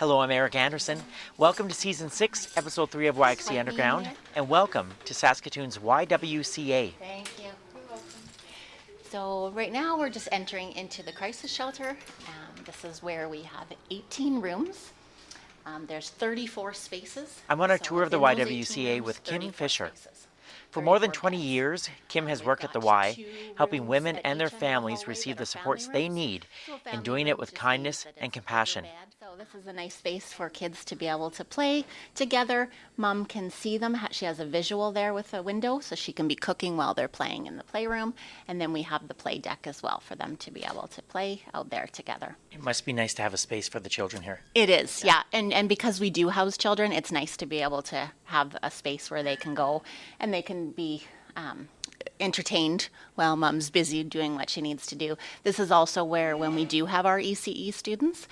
Hello, I'm Eric Anderson. Welcome to Season 6, Episode 3 of YWCA Underground, and welcome to Saskatoon's YWCA. Thank you. You're welcome. So right now we're just entering into the crisis shelter. This is where we have 18 rooms. There's 34 spaces. I'm on a tour of the within those 18 YWCA rooms, with Kim 34 Fisher. spaces. For more than 34 20 beds. years, Kim has We've worked at the got Y, 2 helping rooms women at and their each end of the families hallway receive that the are supports family they rooms. need, So a and family doing it room with just kindness means that and it's a bigger compassion. bed. So this is a nice space for kids to be able to play together. Mom can see them. She has a visual there with a window, so she can be cooking while they're playing in the playroom. And then we have the play deck as well for them to be able to play out there together. It must be nice to have a space for the children here. It is, yeah. And because we do house children, it's nice to be able to have a space where they can go and they can be entertained while mom's busy doing what she needs to do. This is also where, when we do have our ECE students,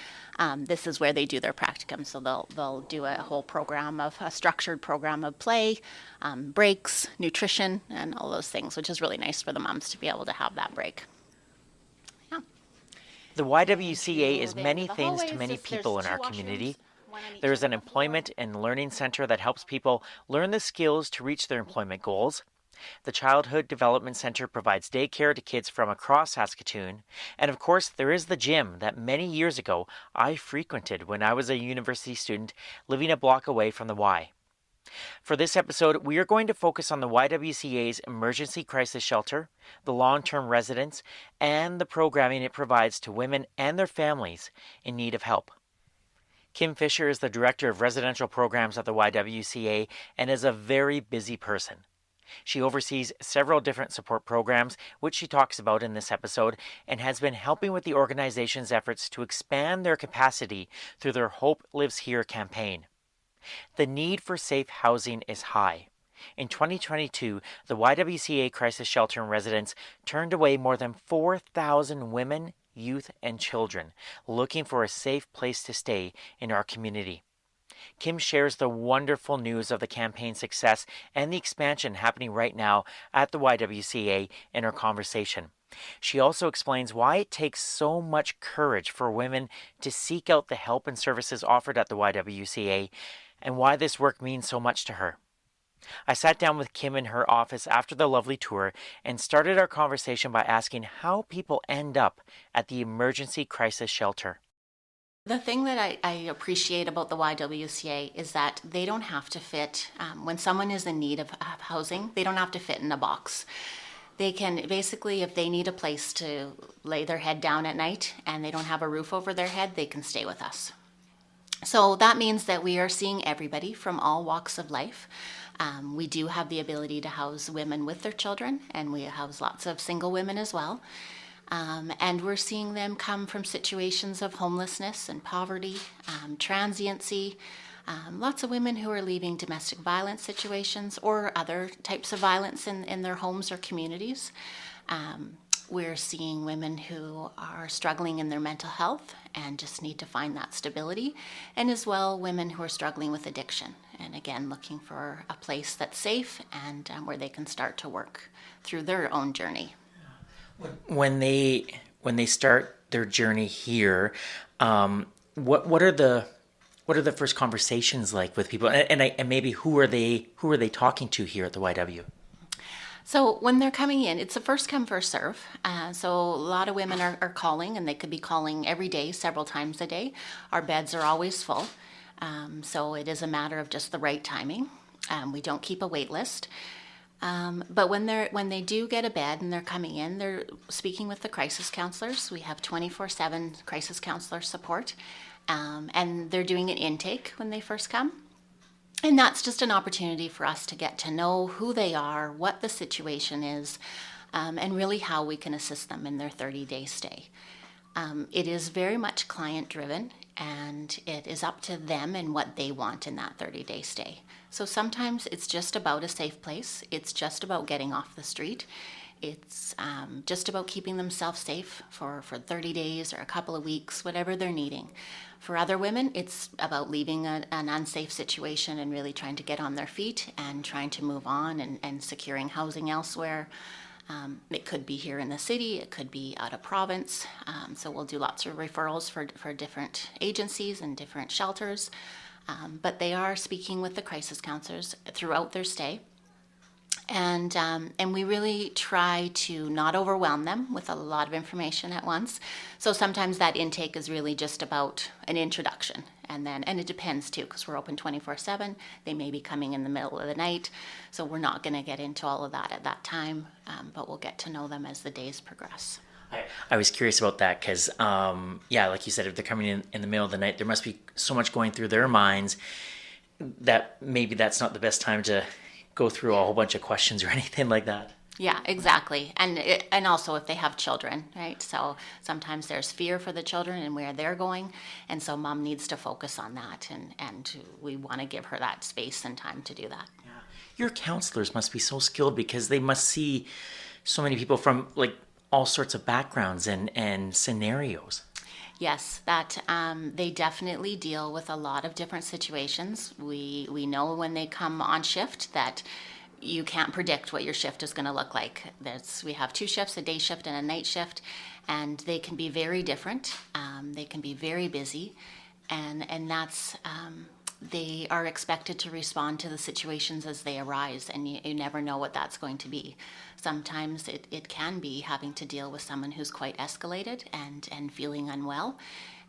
this is where they do their practicum. So they'll do a whole program of a structured program of play, breaks, nutrition, and all those things, which is really nice for the moms to be able to have that break. Yeah. The YWCA is There many with the things to hallways, many there's people in 2 our washrooms, community. one on each There is end an of the floor. employment and learning center that helps people learn the skills to reach their employment goals. The Childhood Development Center provides daycare to kids from across Saskatoon. And of course, there is the gym that many years ago I frequented when I was a university student living a block away from the Y. For this episode, we are going to focus on the YWCA's Emergency Crisis Shelter, the long-term residents, and the programming it provides to women and their families in need of help. Kim Fisher is the Director of Residential Programs at the YWCA and is a very busy person. She oversees several different support programs, which she talks about in this episode, and has been helping with the organization's efforts to expand their capacity through their Hope Lives Here campaign. The need for safe housing is high. In 2022, the YWCA Crisis Shelter and residents turned away more than 4,000 women, youth, and children looking for a safe place to stay in our community. Kim shares the wonderful news of the campaign's success and the expansion happening right now at the YWCA in her conversation. She also explains why it takes so much courage for women to seek out the help and services offered at the YWCA and why this work means so much to her. I sat down with Kim in her office after the lovely tour and started our conversation by asking how people end up at the Emergency Crisis Shelter. The thing that I appreciate about the YWCA is that they don't have to fit, when someone is in need of housing, they don't have to fit in a box. They can basically, if they need a place to lay their head down at night and they don't have a roof over their head, they can stay with us. So that means that we are seeing everybody from all walks of life. We do have the ability to house women with their children, and we house lots of single women as well. And we're seeing them come from situations of homelessness and poverty, transiency, lots of women who are leaving domestic violence situations or other types of violence in their homes or communities. We're seeing women who are struggling in their mental health and just need to find that stability, and as well women who are struggling with addiction, and again looking for a place that's safe and where they can start to work through their own journey. When they start their journey here, what are the first conversations like with people, and maybe who are they talking to here at the YW? So when they're coming in, it's a first come, first serve. So a lot of women are calling, and they could be calling every day, several times a day. Our beds are always full. So it is a matter of just the right timing. We don't keep a wait list. But when they do get a bed and they're coming in, they're speaking with the crisis counselors. We have 24/7 crisis counselor support. And they're doing an intake when they first come. And that's just an opportunity for us to get to know who they are, what the situation is, and really how we can assist them in their 30-day stay. It is very much client-driven, and it is up to them and what they want in that 30-day stay. So sometimes it's just about a safe place. It's just about getting off the street. It's just about keeping themselves safe for 30 days or a couple of weeks, whatever they're needing. For other women, it's about leaving an unsafe situation and really trying to get on their feet and trying to move on and securing housing elsewhere. It could be here in the city, it could be out of province. So we'll do lots of referrals for different agencies and different shelters. But they are speaking with the crisis counselors throughout their stay. And we really try to not overwhelm them with a lot of information at once. So sometimes that intake is really just about an introduction, and it depends too, because we're open 24/7. They may be coming in the middle of the night, so we're not going to get into all of that at that time, but we'll get to know them as the days progress. I was curious about that because, like you said, if they're coming in the middle of the night, there must be so much going through their minds that maybe that's not the best time to go through a whole bunch of questions or anything like that. Yeah, exactly. And also if they have children, right? So sometimes there's fear for the children and where they're going. And so mom needs to focus on that. And we want to give her that space and time to do that. Yeah. Your counselors must be so skilled because they must see so many people from like all sorts of backgrounds and scenarios. Yes, that they definitely deal with a lot of different situations. We know when they come on shift that you can't predict what your shift is going to look like. We have 2 shifts, a day shift and a night shift, and they can be very different. They can be very busy, and that's they are expected to respond to the situations as they arise, and you never know what that's going to be. Sometimes it can be having to deal with someone who's quite escalated and feeling unwell,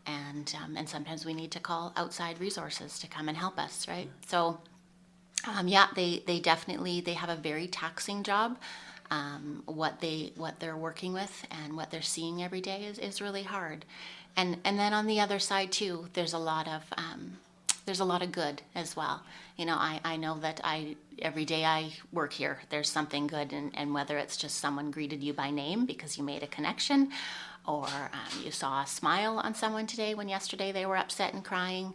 and sometimes we need to call outside resources to come and help us, right? So they definitely have a very taxing job. What they're working with and what they're seeing every day is really hard, and then on the other side too, there's a lot of good as well. You know, I know that every day I work here, there's something good, and whether it's just someone greeted you by name because you made a connection, or you saw a smile on someone today when yesterday they were upset and crying.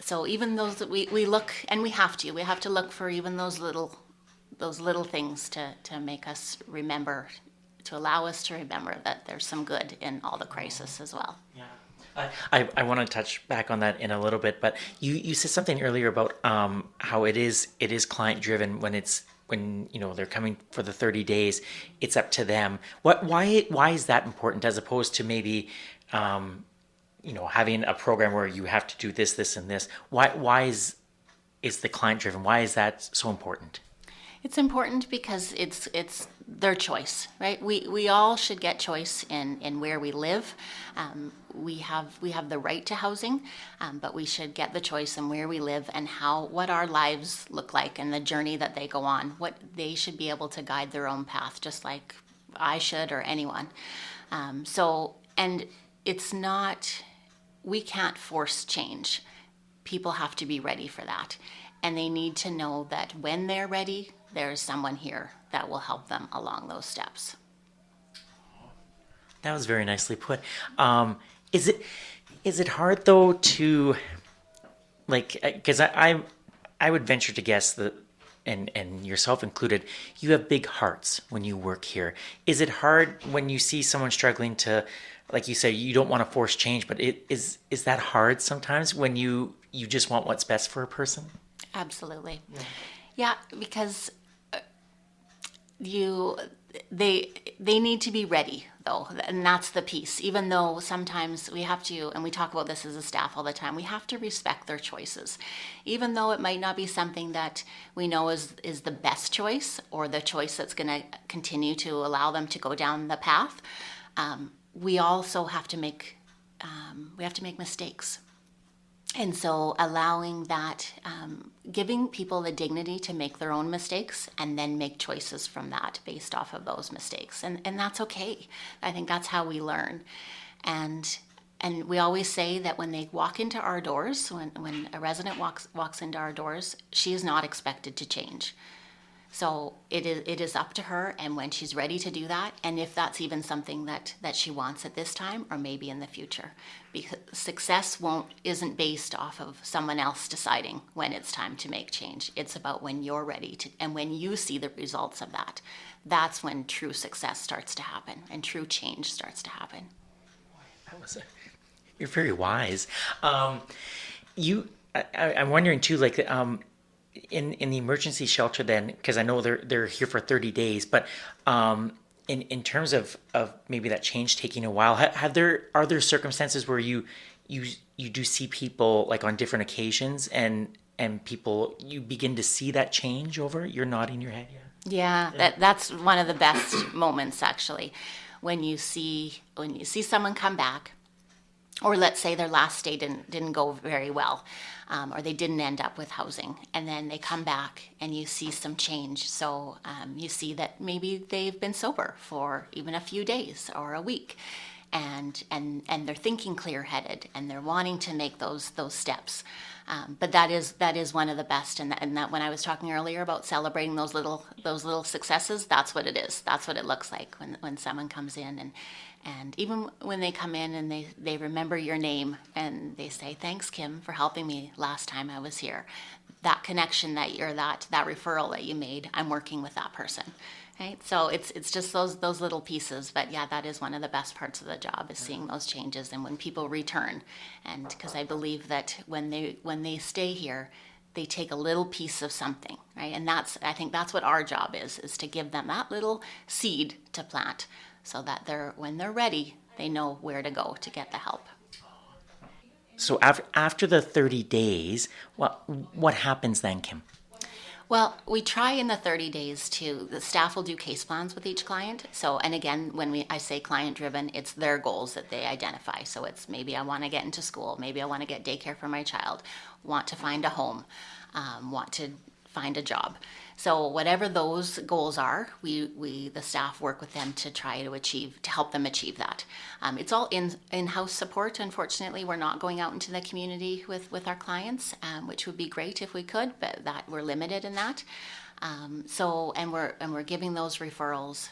So even those that we look, and we have to look for even those little things to make us remember, to allow us to remember that there's some good in all the crisis as well. Yeah. I want to touch back on that in a little bit, but you said something earlier about how it is client driven when they're coming for the 30 days, it's up to them. Why is that important as opposed to maybe having a program where you have to do this and this? Why is the client driven? Why is that so important? It's important because it's their choice, right? We all should get choice in where we live. We have the right to housing, but we should get the choice in where we live and what our lives look like and the journey that they go on. What they should be able to guide their own path, just like I should or anyone. And it's not, we can't force change. People have to be ready for that. And they need to know that when they're ready, there's someone here that will help them along those steps. That was very nicely put. Is it hard though to, like, because I would venture to guess that, and yourself included, you have big hearts when you work here. Is it hard when you see someone struggling to, like you say, you don't want to force change, but is that hard sometimes when you just want what's best for a person? Absolutely. Yeah, because they need to be ready though, and that's the piece. Even though sometimes we have to, and we talk about this as a staff all the time, we have to respect their choices. Even though it might not be something that we know is the best choice or the choice that's going to continue to allow them to go down the path, we also have to make mistakes. And so allowing that, giving people the dignity to make their own mistakes and then make choices from that based off of those mistakes. And that's okay. I think that's how we learn. And we always say that when they walk into our doors, when a resident walks into our doors, she is not expected to change. So it is up to her, and when she's ready to do that, and if that's even something that she wants at this time or maybe in the future. Because success isn't based off of someone else deciding when it's time to make change. It's about when you're ready to, and when you see the results of that. That's when true success starts to happen and true change starts to happen. You're very wise. I'm wondering too, like, in the emergency shelter then, because I know they're here for 30 days, but in terms of maybe that change taking a while, are there circumstances where you do see people like on different occasions and people you begin to see that change over? You're nodding your head, yeah. Yeah, that's one of the best moments actually, when you see someone come back, or let's say their last stay didn't go very well, or they didn't end up with housing, and then they come back and you see some change. So you see that maybe they've been sober for even a few days or a week, and they're thinking clear-headed and they're wanting to make those steps. But that is one of the best, and that when I was talking earlier about celebrating those little successes, that's what it is. That's what it looks like when someone comes in, and even when they come in and they remember your name and they say, "Thanks, Kim, for helping me last time I was here." That connection that referral that you made, I'm working with that person. Right? So it's just those little pieces, but yeah, that is one of the best parts of the job, is seeing those changes and when people return, and because I believe that when they stay here, they take a little piece of something, right? And I think that's what our job is to give them that little seed to plant, so that when they're ready, they know where to go to get the help. So after the 30 days, what happens then, Kim? Well, we try in the 30 days the staff will do case plans with each client. So, and again, I say client driven, it's their goals that they identify. So it's maybe I want to get into school, maybe I want to get daycare for my child, want to find a home, want to find a job. So whatever those goals are, the staff work with them to try to help them achieve that. It's all in-house support. Unfortunately, we're not going out into the community with our clients, which would be great if we could, but that we're limited in that. We're giving those referrals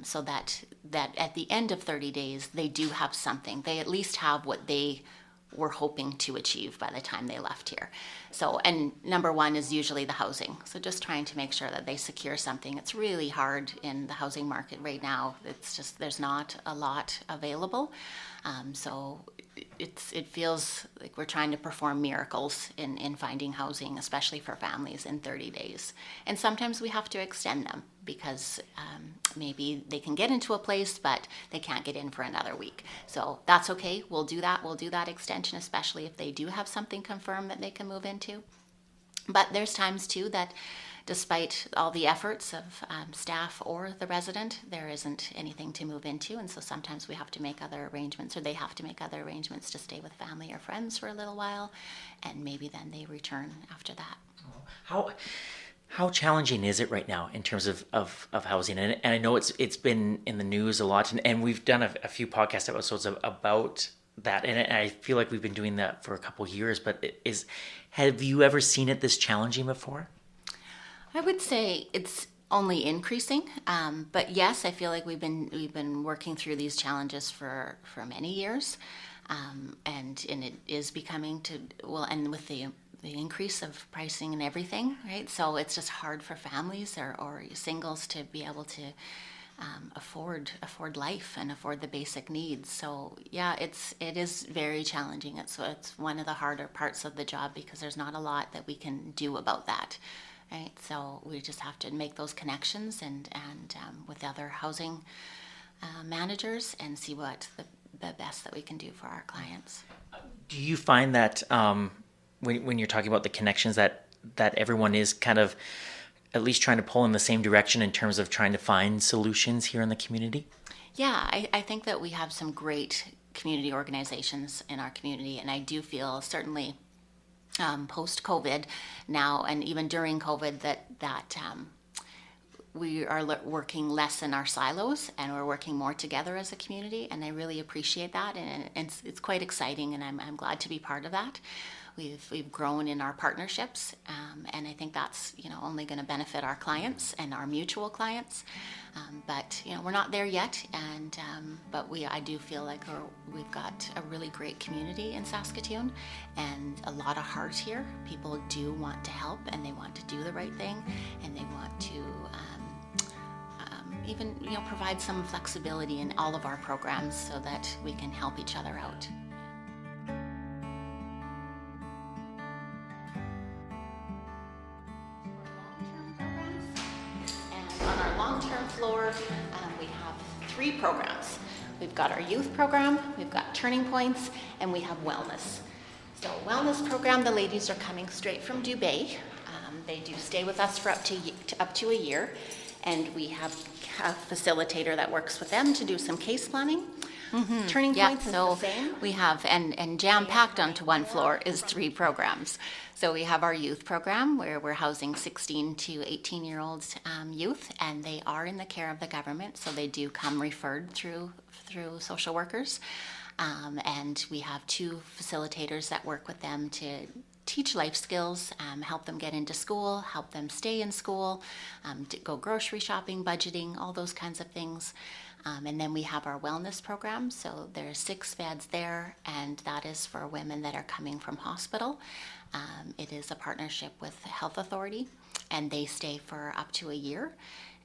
so that at the end of 30 days, they do have something. They at least have what they were hoping to achieve by the time they left here. So, and number one is usually the housing. So just trying to make sure that they secure something. It's really hard in the housing market right now. It's just, there's not a lot available. So it feels like we're trying to perform miracles in finding housing, especially for families in 30 days. And sometimes we have to extend them because maybe they can get into a place, but they can't get in for another week. So that's okay. We'll do that. We'll do that extension, especially if they do have something confirmed that they can move into. But there's times too that despite all the efforts of staff or the resident, there isn't anything to move into. And so sometimes we have to make other arrangements, or they have to make other arrangements to stay with family or friends for a little while. And maybe then they return after that. How challenging is it right now in terms of housing? And I know it's been in the news a lot, and we've done a few podcast episodes about that. And I feel like we've been doing that for a couple of years, but have you ever seen it this challenging before? I would say it's only increasing, but yes, I feel like we've been working through these challenges for many years, and it is becoming and with the increase of pricing and everything, right? So it's just hard for families or singles to be able to afford life and afford the basic needs. So yeah, it is very challenging. It's one of the harder parts of the job because there's not a lot that we can do about that. Right, so we just have to make those connections and with other housing managers and see what the best that we can do for our clients. Do you find that when you're talking about the connections that everyone is kind of at least trying to pull in the same direction in terms of trying to find solutions here in the community? Yeah, I think that we have some great community organizations in our community, and I do feel certainly post-COVID now, and even during COVID, that we are working less in our silos and we're working more together as a community, and I really appreciate that, and it's quite exciting, and I'm glad to be part of that. We've grown in our partnerships, and I think that's only going to benefit our clients and our mutual clients. But we're not there yet, and but I do feel like we've got a really great community in Saskatoon, and a lot of heart here. People do want to help, and they want to do the right thing, and they want to even provide some flexibility in all of our programs so that we can help each other out. three programs. We've got our youth program, we've got Turning Points, and we have wellness. So wellness program, the ladies are coming straight from Dubai. They do stay with us for up to a year, and we have a facilitator that works with them to do some case planning. Mm-hmm. Turning Points is the same. We have, and jam-packed onto one floor is three programs. So we have our youth program where we're housing 16 to 18-year-olds youth, and they are in the care of the government, so they do come referred through social workers. And we have two facilitators that work with them to teach life skills, help them get into school, help them stay in school, to go grocery shopping, budgeting, all those kinds of things. And then we have our wellness program. So there's 6 beds there, and that is for women that are coming from hospital. It is a partnership with the health authority, and they stay for up to a year.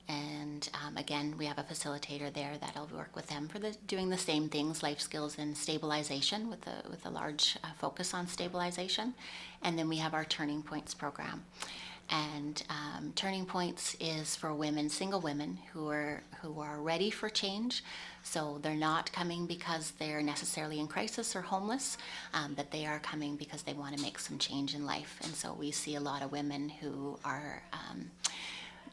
And again, we have a facilitator there that'll work with them for doing the same things, life skills and stabilization, with a large focus on stabilization. And then we have our Turning Points program. And Turning Points is for women, single women who are ready for change. So they're not coming because they're necessarily in crisis or homeless, but they are coming because they want to make some change in life. And so we see a lot of women who are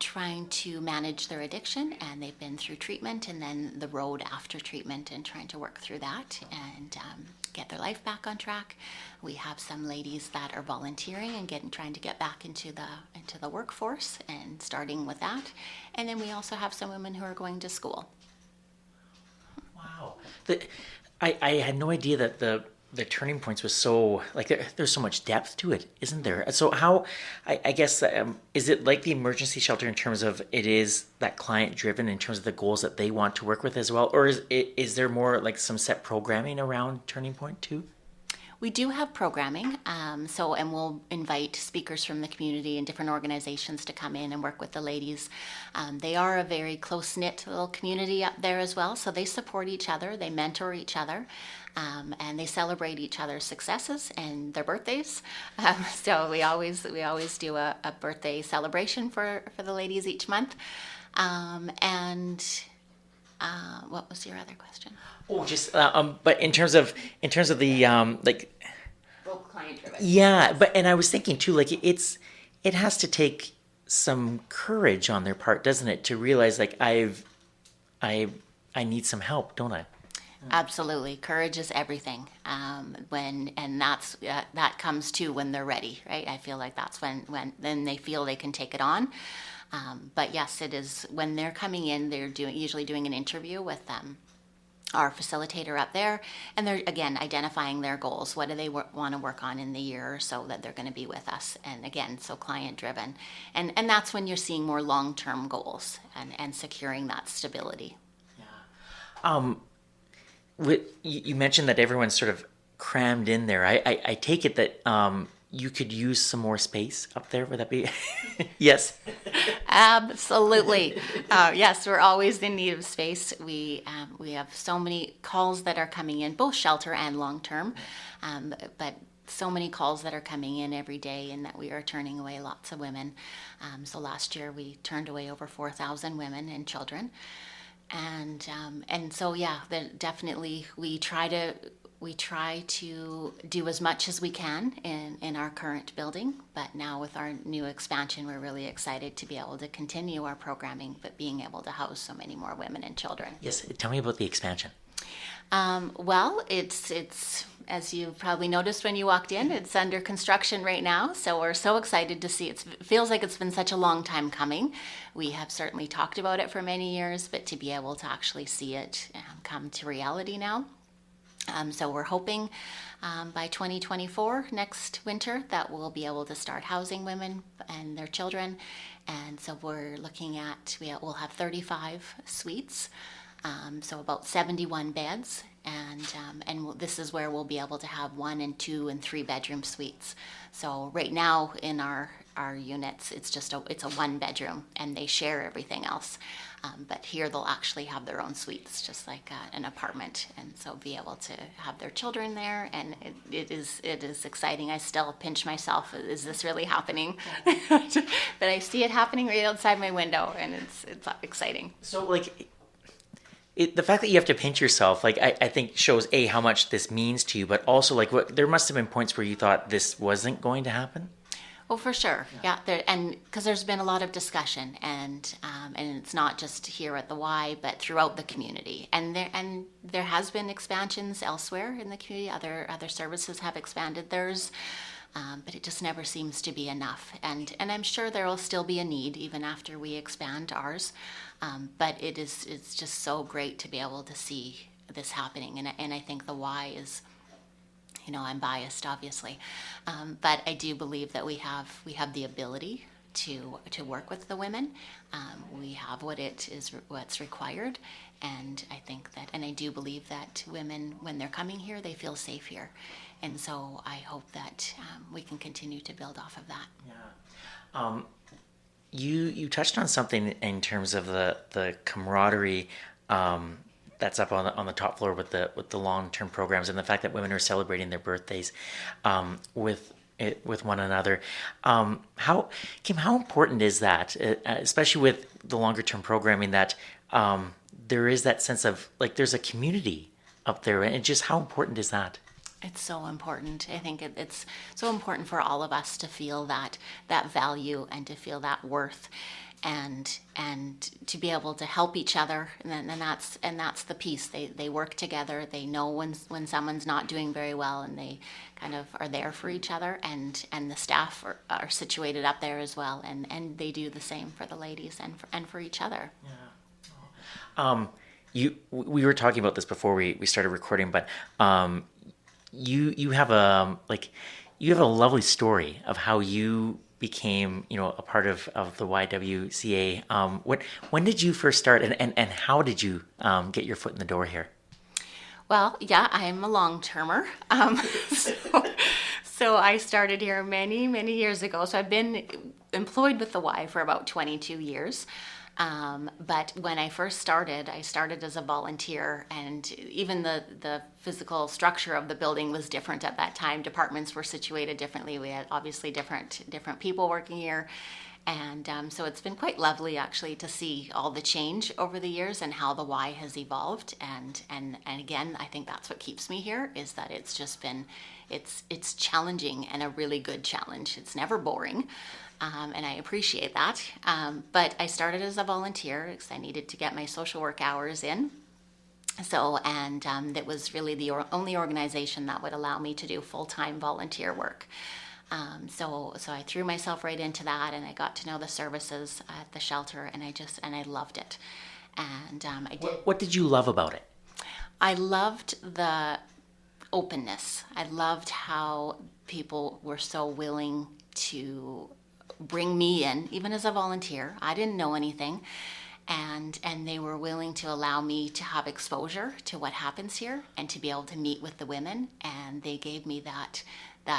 trying to manage their addiction, and they've been through treatment and then the road after treatment and trying to work through that and get their life back on track. We have some ladies that are volunteering and trying to get back into the workforce and starting with that. And then we also have some women who are going to school. Wow. I had no idea that the Turning Points was so, like, there's so much depth to it, isn't there? So how, I guess, is it like the emergency shelter in terms of it is that client driven in terms of the goals that they want to work with as well? Or is there more like some set programming around Turning Point too? We do have programming, and we'll invite speakers from the community and different organizations to come in and work with the ladies. They are a very close-knit little community up there as well, so they support each other, they mentor each other, and they celebrate each other's successes and their birthdays. So we always do a birthday celebration for the ladies each month. What was your other question? Oh, just but in terms of the like, both client driven. Yeah, and I was thinking too, like it has to take some courage on their part, doesn't it, to realize like I need some help, don't I? Absolutely, courage is everything. That comes too when they're ready, right? I feel like that's when then they feel they can take it on. But yes, it is when they're coming in. They're usually doing an interview with our facilitator up there, and they're again identifying their goals. What do they want to work on in the year or so that they're going to be with us? And again, so client driven, and that's when you're seeing more long-term goals and securing that stability. Yeah. You mentioned that everyone's sort of crammed in there. I take it that you could use some more space up there. Would that be? Yes. Absolutely. Yes, we're always in need of space. We have so many calls that are coming in, both shelter and long term, but so many calls that are coming in every day, and that we are turning away lots of women. So last year we turned away over 4,000 women and children, and so yeah, definitely we try to do as much as we can in our current building, but now with our new expansion, we're really excited to be able to continue our programming, but being able to house so many more women and children. Yes, tell me about the expansion. Well, it's as you probably noticed when you walked in, it's under construction right now, so we're so excited to see it. It feels like it's been such a long time coming. We have certainly talked about it for many years, but to be able to actually see it come to reality now. So we're hoping by 2024, next winter, that we'll be able to start housing women and their children. And so we're looking at, we'll have 35 suites, so about 71 beds. And this is where we'll be able to have 1 and 2 and 3 bedroom suites. So right now in our units, it's a 1 bedroom, and they share everything else. But here they'll actually have their own suites, just like an apartment, and so be able to have their children there. And it is exciting. I still pinch myself. Is this really happening? But I see it happening right outside my window, and it's exciting. So like, the fact that you have to pinch yourself, like I think shows how much this means to you, but also like there must have been points where you thought this wasn't going to happen. Oh, for sure. Yeah, and because there's been a lot of discussion, and it's not just here at the Y, but throughout the community. And there has been expansions elsewhere in the community. Other services have expanded theirs, but it just never seems to be enough. And I'm sure there will still be a need even after we expand ours. But it's just so great to be able to see this happening, and I think the Y is. I'm biased, obviously, but I do believe that we have the ability to work with the women. We have what's required, and I think that, and I do believe that women, when they're coming here, they feel safe here, and so I hope that we can continue to build off of that. Yeah. You touched on something in terms of the camaraderie. That's up on the top floor with the long-term programs, and the fact that women are celebrating their birthdays with one another. Kim, how important is that, especially with the longer-term programming, that there is that sense of like there's a community up there, and just how important is that? It's so important. I think it's so important for all of us to feel that value and to feel that worth, and to be able to help each other, and that's the piece. They work together. They know when someone's not doing very well, and they kind of are there for each other, and the staff are situated up there as well, and they do the same for the ladies and for each other. Yeah. We were talking about this before we started recording, but you have a lovely story of how you became a part of the YWCA. When did you first start, and how did you get your foot in the door here? Well, yeah, I'm a long-termer. So I started here many, many years ago. So I've been employed with the Y for about 22 years. But when I first started, I started as a volunteer, and even the physical structure of the building was different at that time. Departments were situated differently. We had obviously different people working here. And so it's been quite lovely, actually, to see all the change over the years and how the Y has evolved. And again, I think that's what keeps me here, is that it's just been, it's challenging, and a really good challenge. It's never boring. And I appreciate that. But I started as a volunteer because I needed to get my social work hours in. So, and that was really the only organization that would allow me to do full-time volunteer work. So I threw myself right into that, and I got to know the services at the shelter, and I loved it. And I did. What did you love about it? I loved the openness. I loved how people were so willing to bring me in, even as a volunteer. I didn't know anything, and they were willing to allow me to have exposure to what happens here and to be able to meet with the women, and they gave me that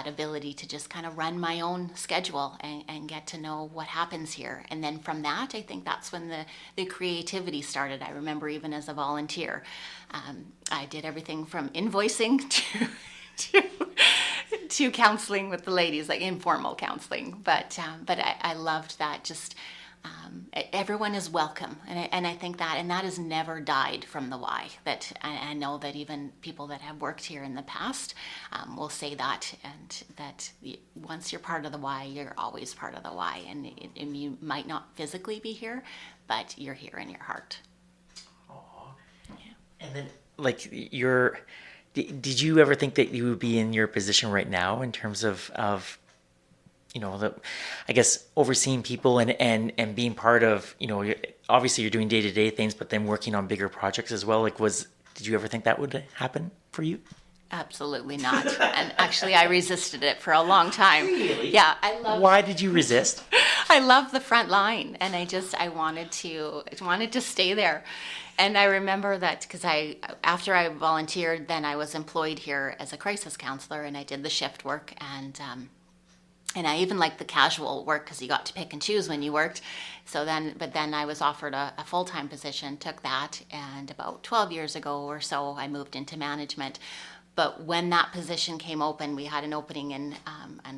ability to just kind of run my own schedule and get to know what happens here. And then from that, I think that's when the creativity started. I remember even as a volunteer, I did everything from invoicing to counseling with the ladies, like informal counseling. But I loved that. Just everyone is welcome, and I think that has never died from the Y. That I know that even people that have worked here in the past will say that, and that once you're part of the Y, you're always part of the Y, and you might not physically be here, but you're here in your heart. Aww. Yeah. And then, like, did you ever think that you would be in your position right now in terms of I guess overseeing people and being part of, obviously you're doing day-to-day things, but then working on bigger projects as well. Like, did you ever think that would happen for you? Absolutely not. And actually, I resisted it for a long time. Really? Yeah, Why did you resist? I love the front line, and I wanted to stay there. And I remember that because after I volunteered, then I was employed here as a crisis counselor, and I did the shift work, and I even liked the casual work because you got to pick and choose when you worked. But then I was offered a full-time position, took that, and about 12 years ago or so, I moved into management. But when that position came open, we had an opening, and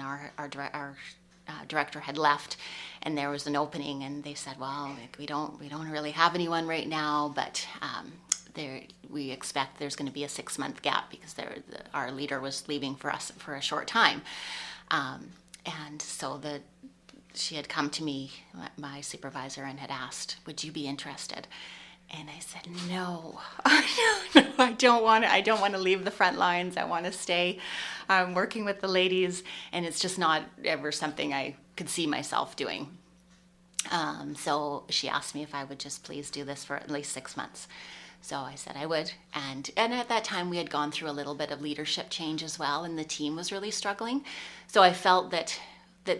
our director had left, and there was an opening, and they said, well, we don't really have anyone right now, but we expect there's going to be a 6-month gap because our leader was leaving for us for a short time. And so she had come to me, my supervisor, and had asked, would you be interested? And I said, no, no, I don't want to. I don't want to leave the front lines. I want to stay working with the ladies, and it's just not ever something I could see myself doing. So she asked me if I would just please do this for at least 6 months. So I said I would. And at that time, we had gone through a little bit of leadership change as well, and the team was really struggling. So I felt that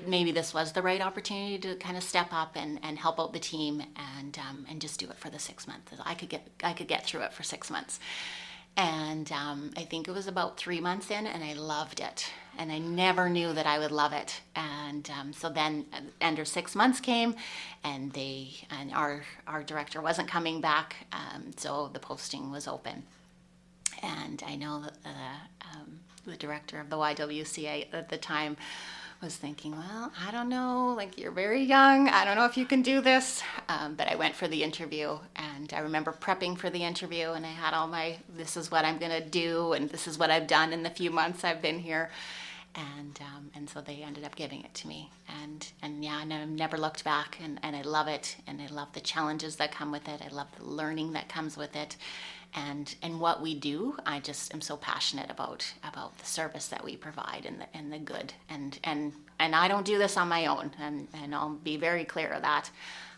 maybe this was the right opportunity to kind of step up and help out the team and just do it for the 6 months. I could get through it for 6 months. And I think it was about 3 months in, and I loved it. And I never knew that I would love it. And so then under 6 months came, and our director wasn't coming back, so the posting was open. And I know that the director of the YWCA at the time was thinking, well, I don't know, like, you're very young. I don't know if you can do this. But I went for the interview, and I remember prepping for the interview, and I had all this is what I'm going to do, and this is what I've done in the few months I've been here. And so they ended up giving it to me. And yeah, and I've never looked back, and I love it. And I love the challenges that come with it. I love the learning that comes with it. And what we do, I just am so passionate about the service that we provide and the good. And I don't do this on my own, and I'll be very clear of that.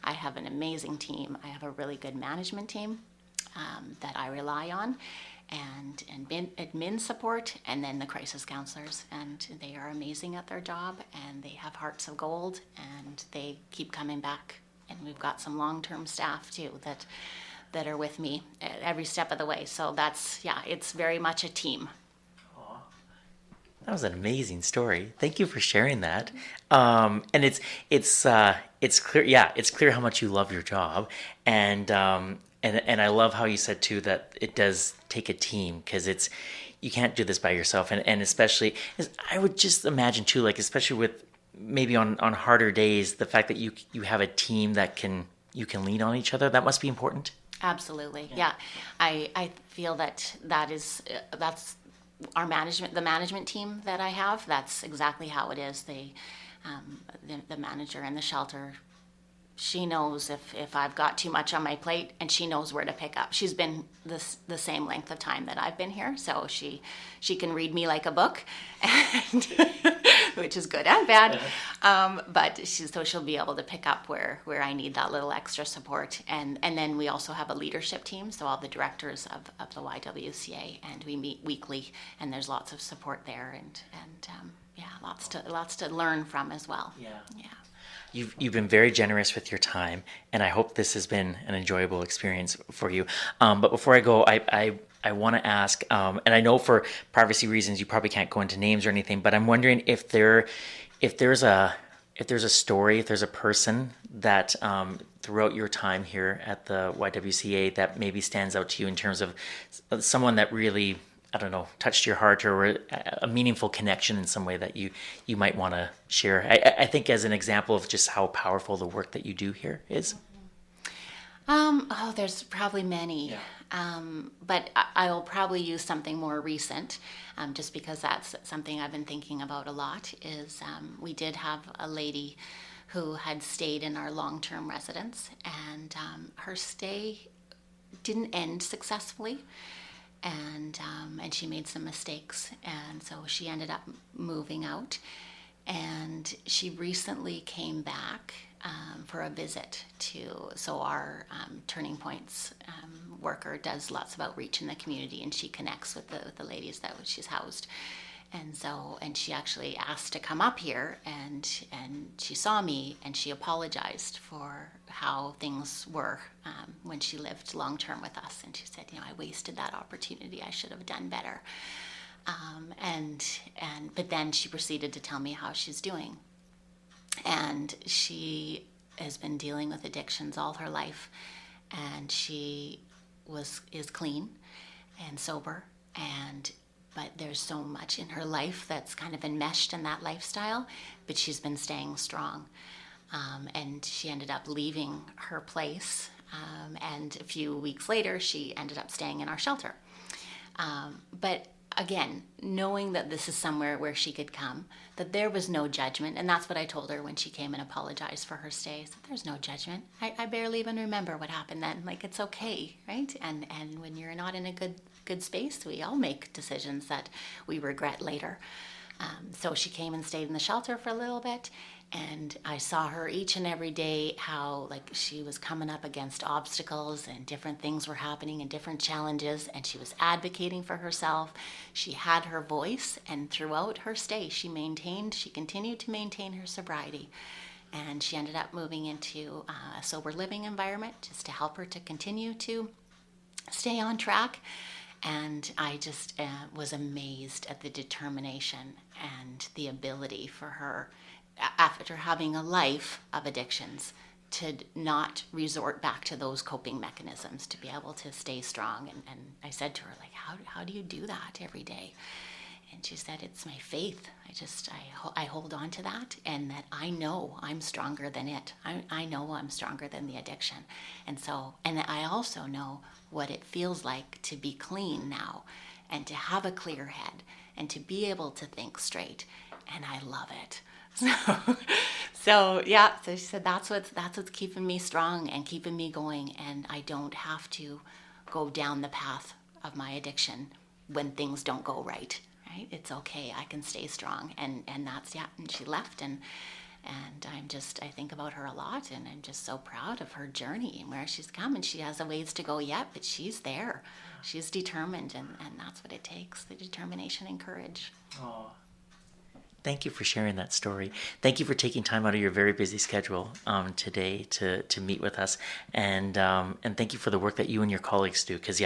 I have an amazing team. I have a really good management team that I rely on, and admin support, and then the crisis counselors. And they are amazing at their job, and they have hearts of gold, and they keep coming back. And we've got some long-term staff too that are with me at every step of the way. So it's very much a team. That was an amazing story. Thank you for sharing that. And it's clear. Yeah, it's clear how much you love your job, and I love how you said too that it does take a team, because you can't do this by yourself, and especially I would just imagine too, like, especially with maybe on harder days, the fact that you have a team that you can lean on each other, that must be important. Absolutely. Yeah. I feel that's our the management team that I have. That's exactly how it is. The manager in the shelter, she knows if I've got too much on my plate, and she knows where to pick up. She's been the same length of time that I've been here, so she can read me like a book, and which is good and bad. But she'll be able to pick up where I need that little extra support. And then we also have a leadership team, so all the directors of the YWCA, and we meet weekly, and there's lots of support there, and lots to learn from as well. Yeah. You've been very generous with your time, and I hope this has been an enjoyable experience for you. But before I go, I want to ask, and I know for privacy reasons you probably can't go into names or anything, but I'm wondering if there's a story, if there's a person that throughout your time here at the YWCA that maybe stands out to you in terms of someone that really, I don't know, touched your heart, or a meaningful connection in some way that you might want to share. I think as an example of just how powerful the work that you do here is. There's probably many. Yeah. But I'll probably use something more recent, just because that's something I've been thinking about a lot. Is we did have a lady who had stayed in our long-term residence, and her stay didn't end successfully. And she made some mistakes, and so she ended up moving out. And she recently came back for a visit so our Turning Points worker does lots of outreach in the community, and she connects with the ladies that she's housed. And she actually asked to come up here, and she saw me, and she apologized for how things were when she lived long term with us. And she said, I wasted that opportunity. I should have done better. But then she proceeded to tell me how she's doing. And she has been dealing with addictions all her life, and she is clean and sober, but there's so much in her life that's kind of enmeshed in that lifestyle, but she's been staying strong. And she ended up leaving her place And a few weeks later, she ended up staying in our shelter. But again, knowing that this is somewhere where she could come, that there was no judgment, and that's what I told her when she came and apologized for her stay. I said, there's no judgment. I barely even remember what happened then. Like, it's okay, right? And when you're not in a good space, we all make decisions that we regret later. So she came and stayed in the shelter for a little bit, and I saw her each and every day how like she was coming up against obstacles and different things were happening and different challenges, and she was advocating for herself. She had her voice, and throughout her stay she continued to maintain her sobriety, and she ended up moving into a sober living environment just to help her to continue to stay on track. And I just was amazed at the determination and the ability for her, after having a life of addictions, to not resort back to those coping mechanisms, to be able to stay strong. And I said to her, like, how do you do that every day? And she said, it's my faith. I hold on to that, and that I know I'm stronger than it. I know I'm stronger than the addiction. And I also know what it feels like to be clean now, and to have a clear head, and to be able to think straight. And I love it. So she said, that's what's keeping me strong and keeping me going. And I don't have to go down the path of my addiction when things don't go right. Right? It's okay. I can stay strong. And that's, and she left, and I think about her a lot, and I'm just so proud of her journey and where she's come. And she has a ways to go yet, but she's there. She's determined, and that's what it takes, the determination and courage. Oh. Thank you for sharing that story. Thank you for taking time out of your very busy schedule today to meet with us, and thank you for the work that you and your colleagues do, because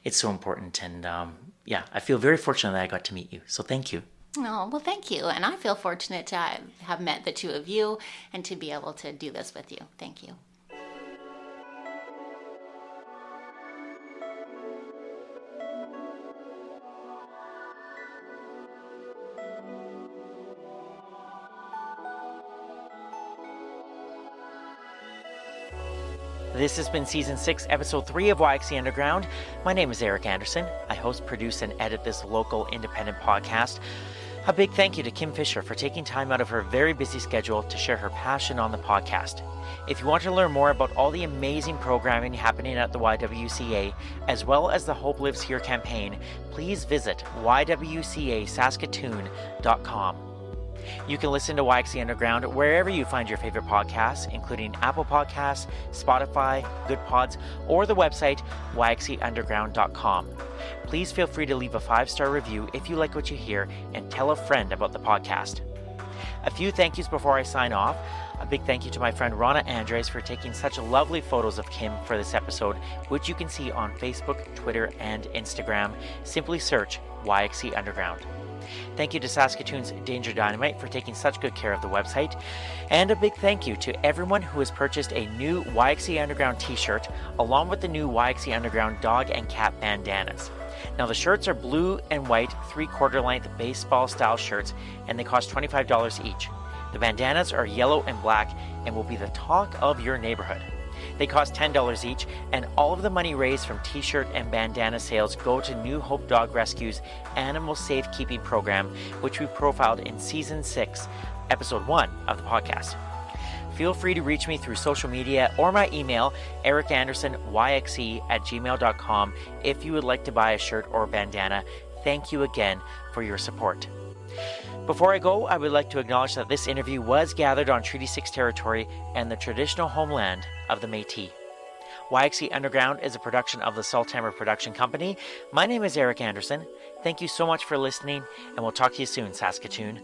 it's so important, and I feel very fortunate that I got to meet you, so thank you. Oh, well, thank you. And I feel fortunate to have met the two of you and to be able to do this with you. Thank you. This has been Season 6, Episode 3 of YWCA Underground. My name is Eric Anderson. I host, produce, and edit this local independent podcast. A big thank you to Kim Fisher for taking time out of her very busy schedule to share her passion on the podcast. If you want to learn more about all the amazing programming happening at the YWCA, as well as the Hope Lives Here campaign, please visit ywcasaskatoon.com. You can listen to YWCA Underground wherever you find your favorite podcasts, including Apple Podcasts, Spotify, Good Pods, or the website ywcaunderground.com. Please feel free to leave a 5-star review if you like what you hear, and tell a friend about the podcast. A few thank yous before I sign off. A big thank you to my friend Rana Andres for taking such lovely photos of Kim for this episode, which you can see on Facebook, Twitter, and Instagram. Simply search YWCA Underground. Thank you to Saskatoon's Danger Dynamite for taking such good care of the website. And a big thank you to everyone who has purchased a new YWCA Underground t-shirt, along with the new YWCA Underground dog and cat bandanas. Now the shirts are blue and white 3/4 length baseball style shirts, and they cost $25 each. The bandanas are yellow and black and will be the talk of your neighborhood. They cost $10 each, and all of the money raised from t-shirt and bandana sales go to New Hope Dog Rescue's Animal Safekeeping Program, which we profiled in Season 6, Episode 1 of the podcast. Feel free to reach me through social media or my email, ericandersonyxe@gmail.com, if you would like to buy a shirt or bandana. Thank you again for your support. Before I go, I would like to acknowledge that this interview was gathered on Treaty 6 territory and the traditional homeland of the Métis. YWCA Underground is a production of the Salthammer Production Company. My name is Eric Anderson. Thank you so much for listening, and we'll talk to you soon, Saskatoon.